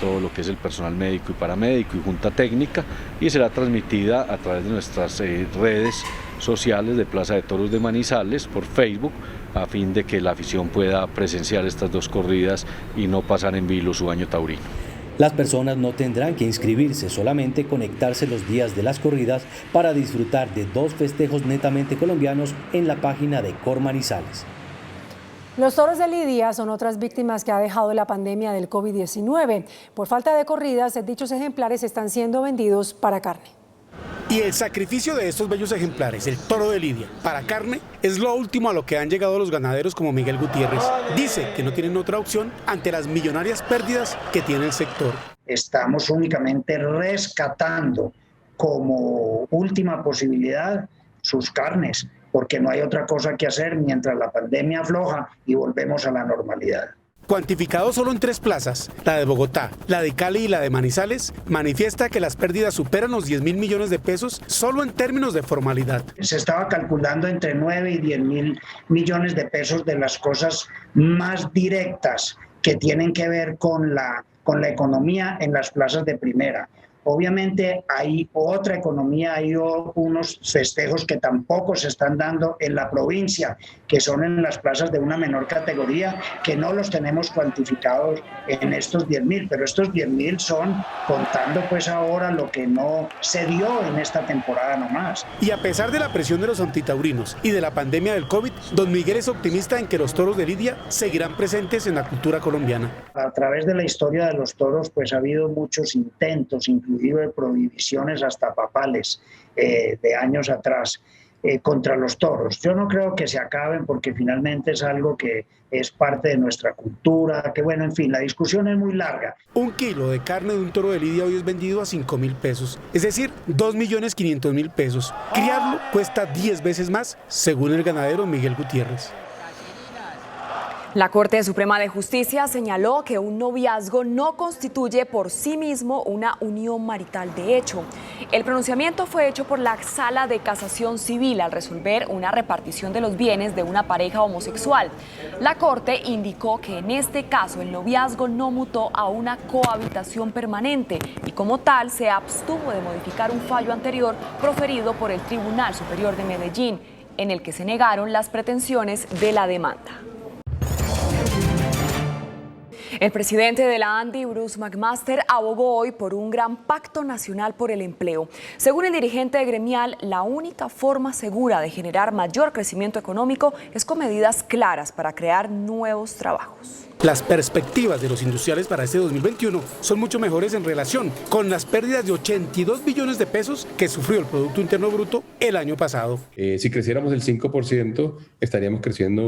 todo lo que es el personal médico y paramédico y junta técnica, y será transmitida a través de nuestras redes sociales de Plaza de Toros de Manizales por Facebook, a fin de que la afición pueda presenciar estas 2 corridas y no pasar en vilo su año taurino. Las personas no tendrán que inscribirse, solamente conectarse los días de las corridas para disfrutar de 2 festejos netamente colombianos en la página de Cor Manizales. Los toros de lidia son otras víctimas que ha dejado la pandemia del COVID-19. Por falta de corridas, dichos ejemplares están siendo vendidos para carne. Y el sacrificio de estos bellos ejemplares, el toro de lidia, para carne, es lo último a lo que han llegado los ganaderos como Miguel Gutiérrez. Dice que no tienen otra opción ante las millonarias pérdidas que tiene el sector. Estamos únicamente rescatando como última posibilidad sus carnes, porque no hay otra cosa que hacer mientras la pandemia afloja y volvemos a la normalidad. Cuantificado solo en 3 plazas, la de Bogotá, la de Cali y la de Manizales, manifiesta que las pérdidas superan los 10.000 millones de pesos solo en términos de formalidad. Se estaba calculando entre 9 y 10.000 millones de pesos de las cosas más directas que tienen que ver con la economía en las plazas de primera. Obviamente hay otra economía, hay unos festejos que tampoco se están dando en la provincia, que son en las plazas de una menor categoría, que no los tenemos cuantificados en estos 10.000, pero estos 10.000 son contando pues ahora lo que no se dio en esta temporada nomás. Y a pesar de la presión de los antitaurinos y de la pandemia del COVID, don Miguel es optimista en que los toros de lidia seguirán presentes en la cultura colombiana. A través de la historia de los toros pues ha habido muchos intentos, inclusive de prohibiciones hasta papales de años atrás. contra los toros. Yo no creo que se acaben porque finalmente es algo que es parte de nuestra cultura, que bueno, en fin, la discusión es muy larga. Un kilo de carne de un toro de lidia hoy es vendido a 5.000 pesos, es decir, 2.500.000 pesos. Criarlo cuesta 10 veces más, según el ganadero Miguel Gutiérrez. La Corte Suprema de Justicia señaló que un noviazgo no constituye por sí mismo una unión marital de hecho. El pronunciamiento fue hecho por la Sala de Casación Civil al resolver una repartición de los bienes de una pareja homosexual. La Corte indicó que en este caso el noviazgo no mutó a una cohabitación permanente y como tal se abstuvo de modificar un fallo anterior proferido por el Tribunal Superior de Medellín, en el que se negaron las pretensiones de la demanda. El presidente de la ANDI, Bruce McMaster, abogó hoy por un gran pacto nacional por el empleo. Según el dirigente gremial, la única forma segura de generar mayor crecimiento económico es con medidas claras para crear nuevos trabajos. Las perspectivas de los industriales para este 2021 son mucho mejores en relación con las pérdidas de 82 billones de pesos que sufrió el Producto Interno Bruto el año pasado. Si creciéramos el 5%, estaríamos creciendo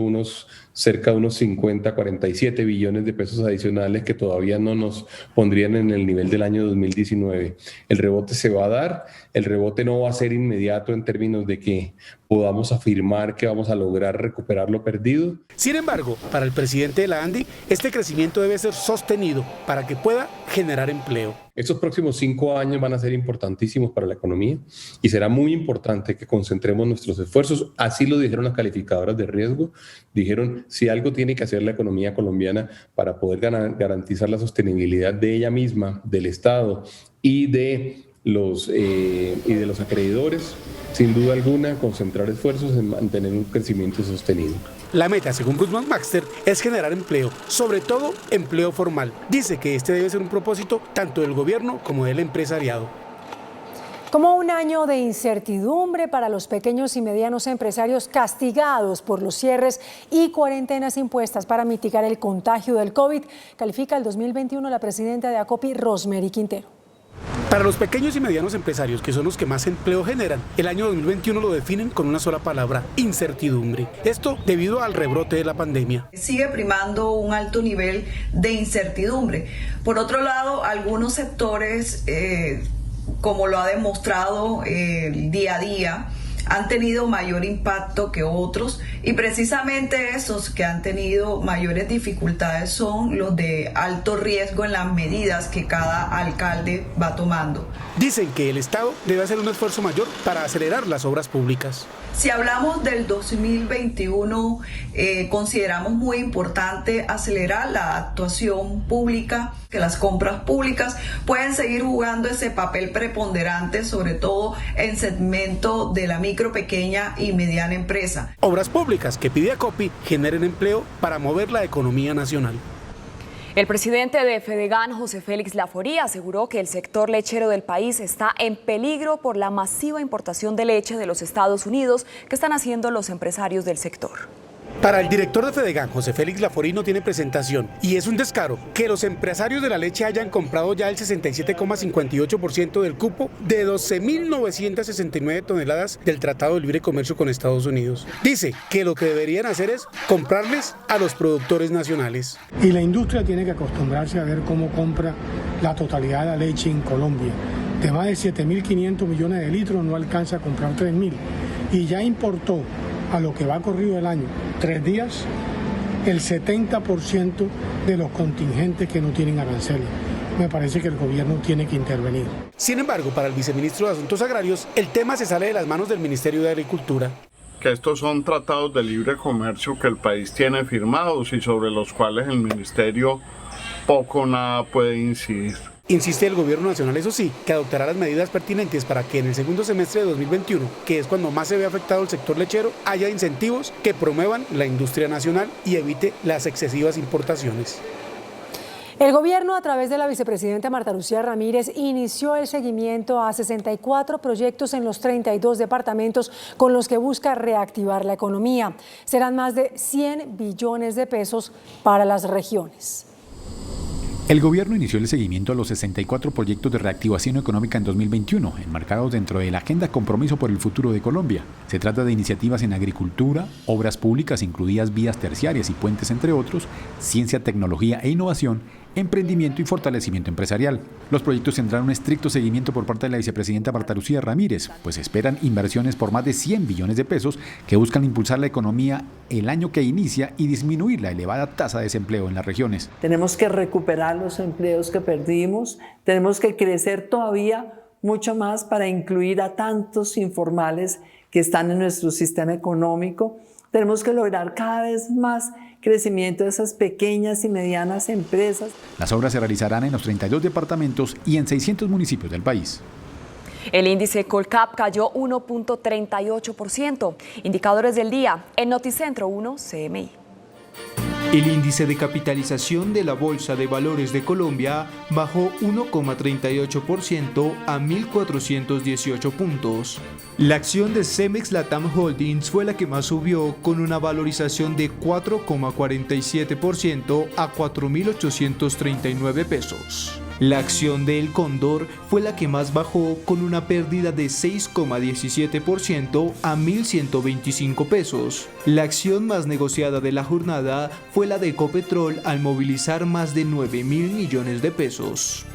cerca de unos 47 billones de pesos adicionales que todavía no nos pondrían en el nivel del año 2019. El rebote se va a dar, el rebote no va a ser inmediato en términos de que podamos afirmar que vamos a lograr recuperar lo perdido. Sin embargo, para el presidente de la ANDI, este crecimiento debe ser sostenido para que pueda generar empleo. Estos próximos 5 años van a ser importantísimos para la economía y será muy importante que concentremos nuestros esfuerzos. Así lo dijeron las calificadoras de riesgo. Dijeron, si algo tiene que hacer la economía colombiana para poder garantizar la sostenibilidad de ella misma, del Estado y de los acreedores, sin duda alguna, concentrar esfuerzos en mantener un crecimiento sostenido. La meta, según Bruce McMaster, es generar empleo, sobre todo empleo formal. Dice que este debe ser un propósito tanto del gobierno como del empresariado. Como un año de incertidumbre para los pequeños y medianos empresarios castigados por los cierres y cuarentenas impuestas para mitigar el contagio del COVID, califica el 2021 la presidenta de ACOPI, Rosemary Quintero. Para los pequeños y medianos empresarios, que son los que más empleo generan, el año 2021 lo definen con una sola palabra: incertidumbre. Esto debido al rebrote de la pandemia. Sigue primando un alto nivel de incertidumbre. Por otro lado, algunos sectores, como lo ha demostrado el día a día, han tenido mayor impacto que otros, y precisamente esos que han tenido mayores dificultades son los de alto riesgo en las medidas que cada alcalde va tomando. Dicen que el Estado debe hacer un esfuerzo mayor para acelerar las obras públicas. Si hablamos del 2021, consideramos muy importante acelerar la actuación pública, que las compras públicas pueden seguir jugando ese papel preponderante, sobre todo en segmento de la micro, pequeña y mediana empresa. Obras públicas que pide ACOPI generen empleo para mover la economía nacional. El presidente de Fedegan, José Félix Laforía, aseguró que el sector lechero del país está en peligro por la masiva importación de leche de los Estados Unidos que están haciendo los empresarios del sector. Para el director de Fedegan, José Félix Laforí, no tiene presentación y es un descaro que los empresarios de la leche hayan comprado ya el 67,58% del cupo de 12.969 toneladas del Tratado de Libre Comercio con Estados Unidos. Dice que lo que deberían hacer es comprarles a los productores nacionales. Y la industria tiene que acostumbrarse a ver cómo compra la totalidad de la leche en Colombia. De más de 7.500 millones de litros no alcanza a comprar 3.000 y ya importó a lo que va corrido el año, 3 días, el 70% de los contingentes que no tienen aranceles. Me parece que el gobierno tiene que intervenir. Sin embargo, para el viceministro de Asuntos Agrarios, el tema se sale de las manos del Ministerio de Agricultura. Que estos son tratados de libre comercio que el país tiene firmados y sobre los cuales el ministerio poco o nada puede incidir. Insiste el gobierno nacional, eso sí, que adoptará las medidas pertinentes para que en el segundo semestre de 2021, que es cuando más se ve afectado el sector lechero, haya incentivos que promuevan la industria nacional y evite las excesivas importaciones. El gobierno, a través de la vicepresidenta Marta Lucía Ramírez, inició el seguimiento a 64 proyectos en los 32 departamentos con los que busca reactivar la economía. Serán más de 100 billones de pesos para las regiones. El gobierno inició el seguimiento a los 64 proyectos de reactivación económica en 2021, enmarcados dentro de la Agenda Compromiso por el Futuro de Colombia. Se trata de iniciativas en agricultura, obras públicas, incluidas vías terciarias y puentes, entre otros, ciencia, tecnología e innovación, emprendimiento y fortalecimiento empresarial. Los proyectos tendrán un estricto seguimiento por parte de la vicepresidenta Marta Lucía Ramírez, pues esperan inversiones por más de 100 billones de pesos que buscan impulsar la economía el año que inicia y disminuir la elevada tasa de desempleo en las regiones. Tenemos que recuperar los empleos que perdimos, tenemos que crecer todavía mucho más para incluir a tantos informales que están en nuestro sistema económico. Tenemos que lograr cada vez más crecimiento de esas pequeñas y medianas empresas. Las obras se realizarán en los 32 departamentos y en 600 municipios del país. El índice Colcap cayó 1.38%. Indicadores del día en Noticentro 1 CMI. El índice de capitalización de la Bolsa de Valores de Colombia bajó 1,38% a 1.418 puntos. La acción de Cemex Latam Holdings fue la que más subió, con una valorización de 4,47% a 4.839 pesos. La acción de El Cóndor fue la que más bajó, con una pérdida de 6,17% a 1.125 pesos. La acción más negociada de la jornada fue la de Ecopetrol, al movilizar más de 9.000 millones de pesos.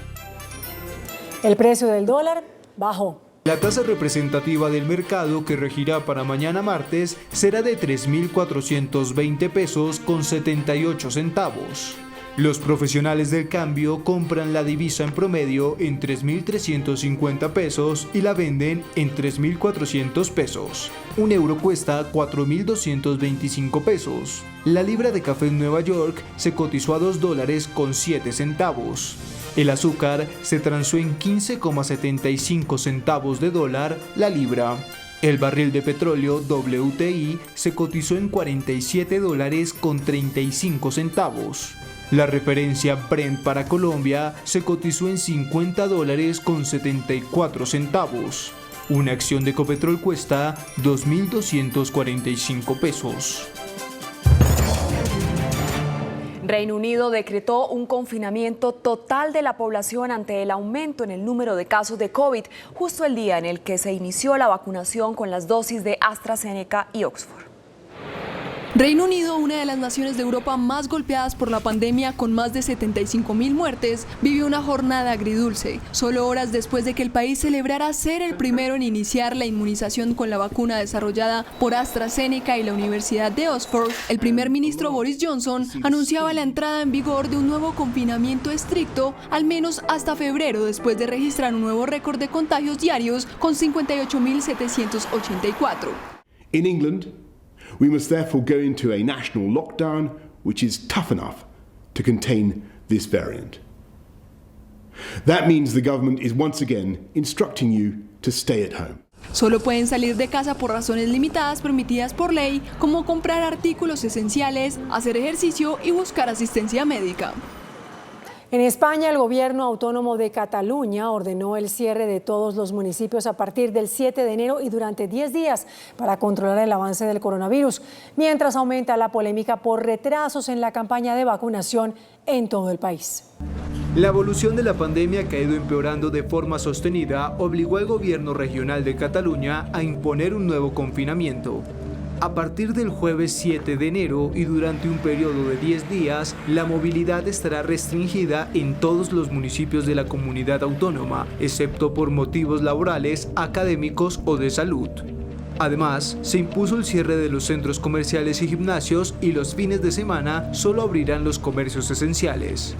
El precio del dólar bajó. La tasa representativa del mercado, que regirá para mañana martes, será de 3.420 pesos con 78 centavos. Los profesionales del cambio compran la divisa en promedio en 3.350 pesos y la venden en 3.400 pesos. Un euro cuesta 4.225 pesos. La libra de café en Nueva York se cotizó a $2.07. El azúcar se transó en 15,75 centavos de dólar la libra. El barril de petróleo WTI se cotizó en $47.35. La referencia Brent para Colombia se cotizó en $50.74. Una acción de Ecopetrol cuesta 2.245 pesos. Reino Unido decretó un confinamiento total de la población ante el aumento en el número de casos de COVID, justo el día en el que se inició la vacunación con las dosis de AstraZeneca y Oxford. Reino Unido, una de las naciones de Europa más golpeadas por la pandemia, con más de 75.000 muertes, vivió una jornada agridulce. Solo horas después de que el país celebrara ser el primero en iniciar la inmunización con la vacuna desarrollada por AstraZeneca y la Universidad de Oxford, el primer ministro Boris Johnson anunciaba la entrada en vigor de un nuevo confinamiento estricto, al menos hasta febrero, después de registrar un nuevo récord de contagios diarios con 58.784. In England, we must therefore go into a national lockdown which is tough enough to contain this variant. That means the government is once again instructing you to stay at home. Solo pueden salir de casa por razones limitadas permitidas por ley, como comprar artículos esenciales, hacer ejercicio y buscar asistencia médica. En España, el gobierno autónomo de Cataluña ordenó el cierre de todos los municipios a partir del 7 de enero y durante 10 días para controlar el avance del coronavirus, mientras aumenta la polémica por retrasos en la campaña de vacunación en todo el país. La evolución de la pandemia, que ha ido empeorando de forma sostenida, obligó al gobierno regional de Cataluña a imponer un nuevo confinamiento. A partir del jueves 7 de enero y durante un periodo de 10 días, la movilidad estará restringida en todos los municipios de la comunidad autónoma, excepto por motivos laborales, académicos o de salud. Además, se impuso el cierre de los centros comerciales y gimnasios, y los fines de semana solo abrirán los comercios esenciales.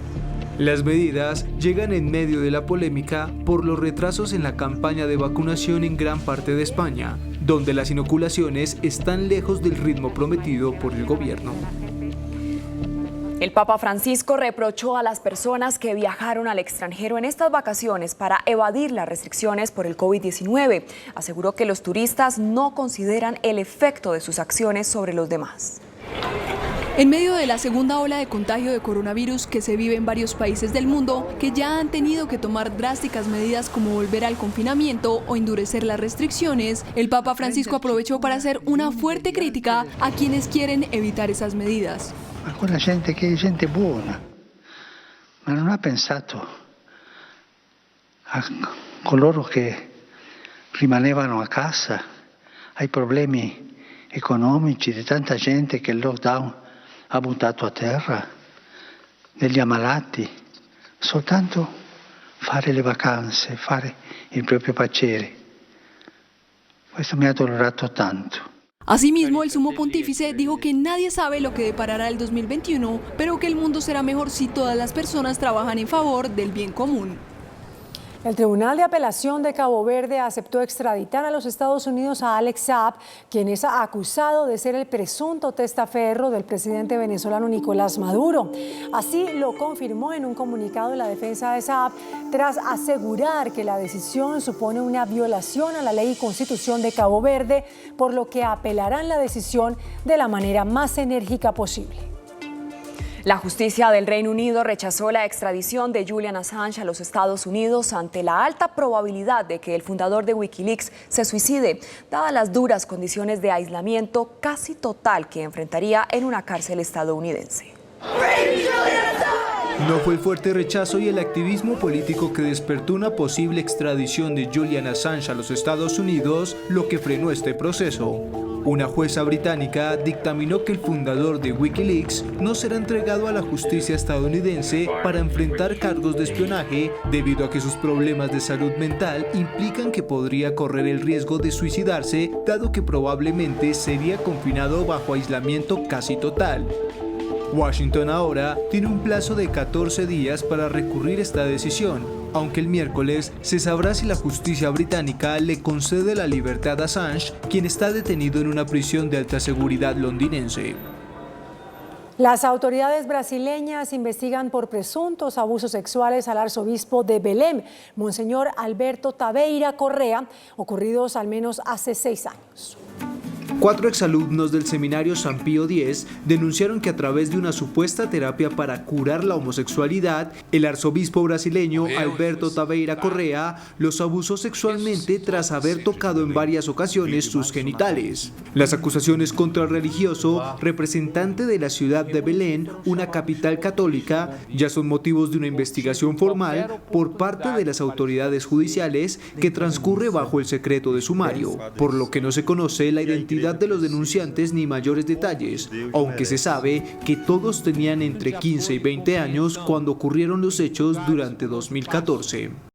Las medidas llegan en medio de la polémica por los retrasos en la campaña de vacunación en gran parte de España, donde las inoculaciones están lejos del ritmo prometido por el gobierno. El Papa Francisco reprochó a las personas que viajaron al extranjero en estas vacaciones para evadir las restricciones por el COVID-19. Aseguró que los turistas no consideran el efecto de sus acciones sobre los demás. En medio de la segunda ola de contagio de coronavirus que se vive en varios países del mundo, que ya han tenido que tomar drásticas medidas como volver al confinamiento o endurecer las restricciones, el Papa Francisco aprovechó para hacer una fuerte crítica a quienes quieren evitar esas medidas. Alguna gente que es gente buena, ma non ha pensato a coloro che rimanevano a casa, ai problemi economici di tanta gente che il lockdown ha buttato a terra, degli ammalati, soltanto fare le vacanze, fare il propio piacere. Questo mi ha dolorato tanto. Asimismo, el sumo pontífice dijo que nadie sabe lo que deparará el 2021, pero que el mundo será mejor si todas las personas trabajan en favor del bien común. El Tribunal de Apelación de Cabo Verde aceptó extraditar a los Estados Unidos a Alex Saab, quien es acusado de ser el presunto testaferro del presidente venezolano Nicolás Maduro. Así lo confirmó en un comunicado la defensa de Saab, tras asegurar que la decisión supone una violación a la ley y constitución de Cabo Verde, por lo que apelarán la decisión de la manera más enérgica posible. La justicia del Reino Unido rechazó la extradición de Julian Assange a los Estados Unidos ante la alta probabilidad de que el fundador de Wikileaks se suicide, dadas las duras condiciones de aislamiento casi total que enfrentaría en una cárcel estadounidense. No fue el fuerte rechazo y el activismo político que despertó una posible extradición de Julian Assange a los Estados Unidos lo que frenó este proceso. Una jueza británica dictaminó que el fundador de Wikileaks no será entregado a la justicia estadounidense para enfrentar cargos de espionaje debido a que sus problemas de salud mental implican que podría correr el riesgo de suicidarse, dado que probablemente sería confinado bajo aislamiento casi total. Washington ahora tiene un plazo de 14 días para recurrir esta decisión, aunque el miércoles se sabrá si la justicia británica le concede la libertad a Assange, quien está detenido en una prisión de alta seguridad londinense. Las autoridades brasileñas investigan por presuntos abusos sexuales al arzobispo de Belém, Monseñor Alberto Taveira Correa, ocurridos al menos hace 6 años. 4 exalumnos del seminario San Pío X denunciaron que a través de una supuesta terapia para curar la homosexualidad, el arzobispo brasileño Alberto Taveira Correa los abusó sexualmente tras haber tocado en varias ocasiones sus genitales. Las acusaciones contra el religioso, representante de la ciudad de Belém, una capital católica, ya son motivos de una investigación formal por parte de las autoridades judiciales que transcurre bajo el secreto de sumario, por lo que no se conoce la identidad de los denunciantes ni mayores detalles, aunque se sabe que todos tenían entre 15 y 20 años cuando ocurrieron los hechos durante 2014.